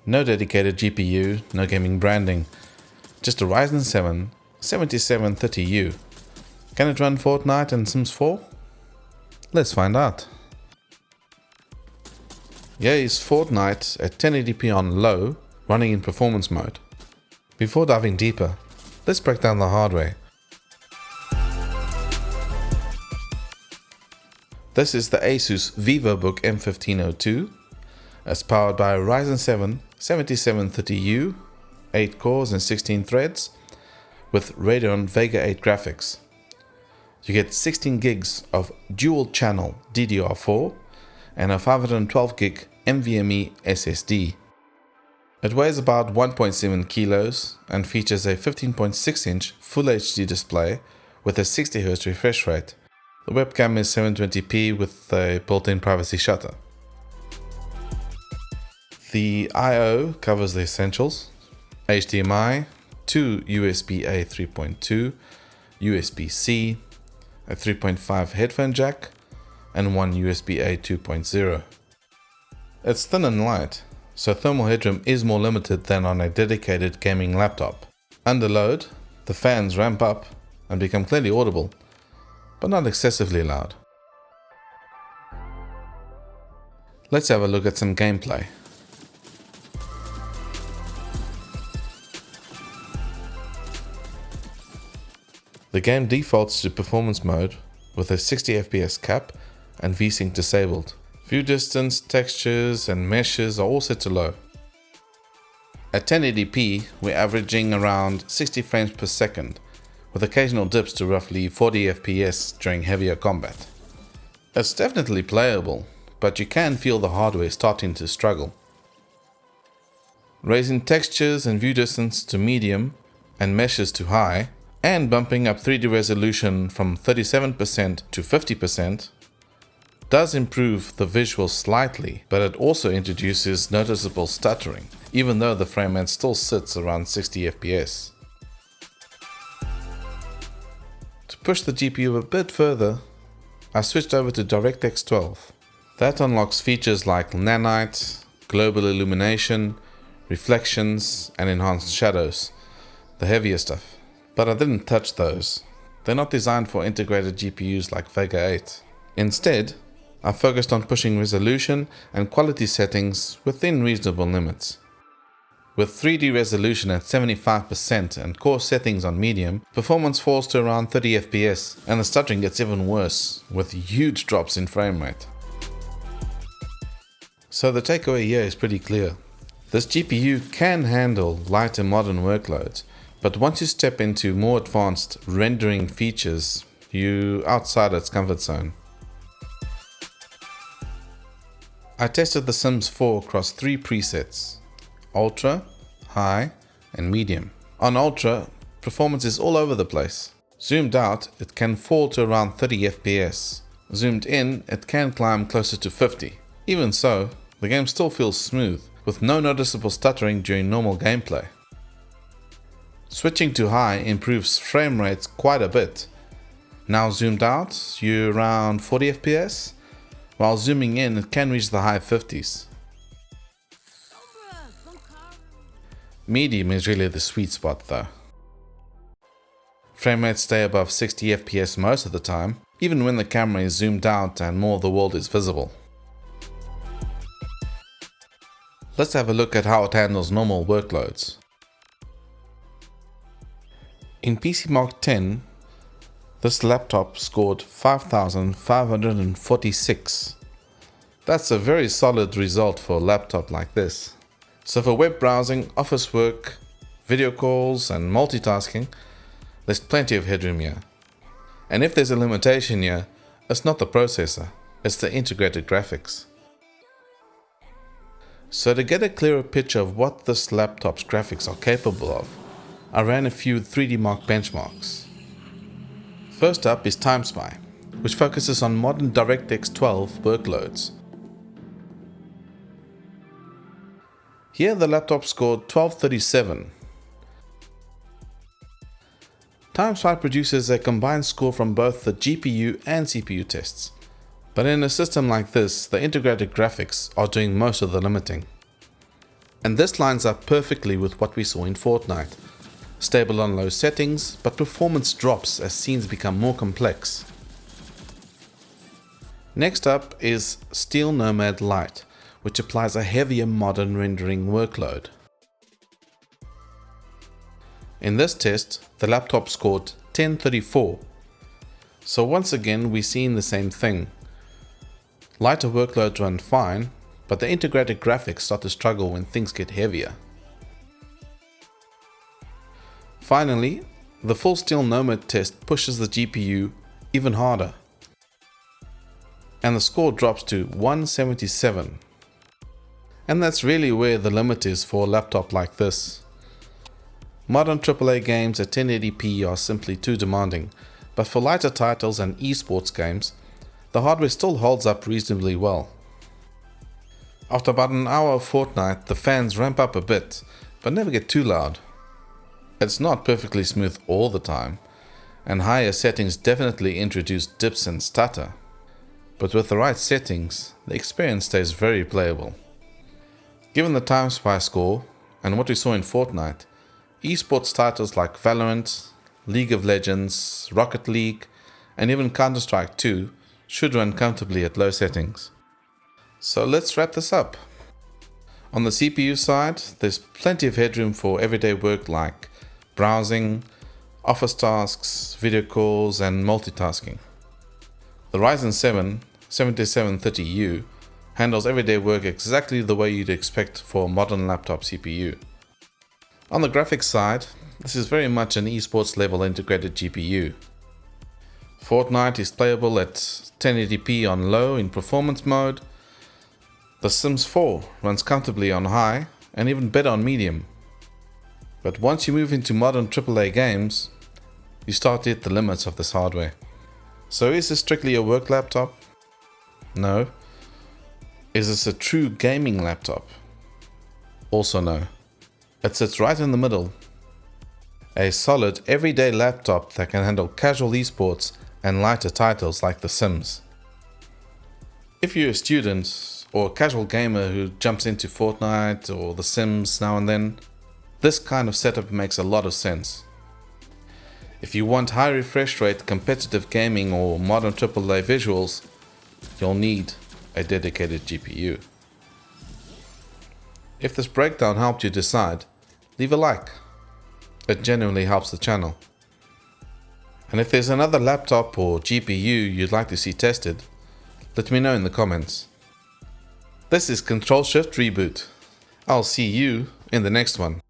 No dedicated GPU, no gaming branding, just a Ryzen 7 7730U. Can it run Fortnite and Sims 4? Let's find out. Here is Fortnite at 1080p on low, running in performance mode. Before diving deeper, let's break down the hardware. This is the Asus Vivobook M1502. It's powered by a Ryzen 7 7730U, 8 cores and 16 threads, with Radeon Vega 8 graphics. You get 16 gigs of dual channel DDR4 and a 512 gig NVMe SSD. It weighs about 1.7 kilos and features a 15.6 inch Full HD display with a 60Hz refresh rate. The webcam is 720p with a built-in privacy shutter. The I/O covers the essentials: HDMI, 2 USB-A 3.2, USB-C, a 3.5 headphone jack, and 1 USB-A 2.0. It's thin and light, so thermal headroom is more limited than on a dedicated gaming laptop. Under load, the fans ramp up and become clearly audible, but not excessively loud. Let's have a look at some gameplay. The game defaults to performance mode with a 60 FPS cap and VSync disabled. View distance, textures and meshes are all set to low. At 1080p, we're averaging around 60 frames per second, with occasional dips to roughly 40 FPS during heavier combat. It's definitely playable, but you can feel the hardware starting to struggle. Raising textures and view distance to medium and meshes to high, and bumping up 3D resolution from 37% to 50% does improve the visuals slightly, but it also introduces noticeable stuttering, even though the frame rate still sits around 60 FPS. To push the GPU a bit further, I switched over to DirectX 12. That unlocks features like nanite, global illumination, reflections, and enhanced shadows, the heavier stuff. But I didn't touch those. They're not designed for integrated GPUs like Vega 8. Instead, I focused on pushing resolution and quality settings within reasonable limits. With 3D resolution at 75% and core settings on medium, performance falls to around 30 FPS, and the stuttering gets even worse, with huge drops in frame rate. So the takeaway here is pretty clear. This GPU can handle lighter modern workloads, but once you step into more advanced rendering features, you're outside its comfort zone. I tested The Sims 4 across 3 presets: Ultra, High, and Medium. On Ultra, performance is all over the place. Zoomed out, it can fall to around 30 FPS. Zoomed in, it can climb closer to 50. Even so, the game still feels smooth, with no noticeable stuttering during normal gameplay. Switching to high improves frame rates quite a bit. Now zoomed out, you're around 40 FPS, while zooming in it can reach the high 50s. Medium is really the sweet spot though. Frame rates stay above 60 FPS most of the time, even when the camera is zoomed out and more of the world is visible. Let's have a look at how it handles normal workloads. In PCMark 10, this laptop scored 5,546. That's a very solid result for a laptop like this. So for web browsing, office work, video calls and multitasking, there's plenty of headroom here. And if there's a limitation here, it's not the processor, it's the integrated graphics. So to get a clearer picture of what this laptop's graphics are capable of, I ran a few 3DMark benchmarks. First up is TimeSpy, which focuses on modern DirectX 12 workloads. Here the laptop scored 1237. TimeSpy produces a combined score from both the GPU and CPU tests. But in a system like this, the integrated graphics are doing most of the limiting. And this lines up perfectly with what we saw in Fortnite. Stable on low settings, but performance drops as scenes become more complex. Next up is Steel Nomad Lite, which applies a heavier modern rendering workload. In this test, the laptop scored 1034. So once again we're seeing the same thing. Lighter workloads run fine, but the integrated graphics start to struggle when things get heavier. Finally, the full Steel Nomad test pushes the GPU even harder, and the score drops to 177. And that's really where the limit is for a laptop like this. Modern AAA games at 1080p are simply too demanding, but for lighter titles and esports games, the hardware still holds up reasonably well. After about an hour of Fortnite, the fans ramp up a bit, but never get too loud. It's not perfectly smooth all the time, and higher settings definitely introduce dips and stutter. But with the right settings, the experience stays very playable. Given the time spy score, and what we saw in Fortnite, esports titles like Valorant, League of Legends, Rocket League, and even Counter-Strike 2 should run comfortably at low settings. So let's wrap this up. On the CPU side, there's plenty of headroom for everyday work like browsing, office tasks, video calls, and multitasking. The Ryzen 7 7730U handles everyday work exactly the way you'd expect for a modern laptop CPU. On the graphics side, this is very much an esports level integrated GPU. Fortnite is playable at 1080p on low in performance mode. The Sims 4 runs comfortably on high and even better on medium. But once you move into modern AAA games, you start to hit the limits of this hardware. So is this strictly a work laptop? No. Is this a true gaming laptop? Also no. It sits right in the middle. A solid everyday laptop that can handle casual esports and lighter titles like The Sims. If you're a student or a casual gamer who jumps into Fortnite or The Sims now and then, this kind of setup makes a lot of sense. If you want high refresh rate competitive gaming or modern AAA visuals, you'll need a dedicated GPU. If this breakdown helped you decide, leave a like. It genuinely helps the channel. And if there's another laptop or GPU you'd like to see tested, let me know in the comments. This is Ctrl Shift Reboot. I'll see you in the next one.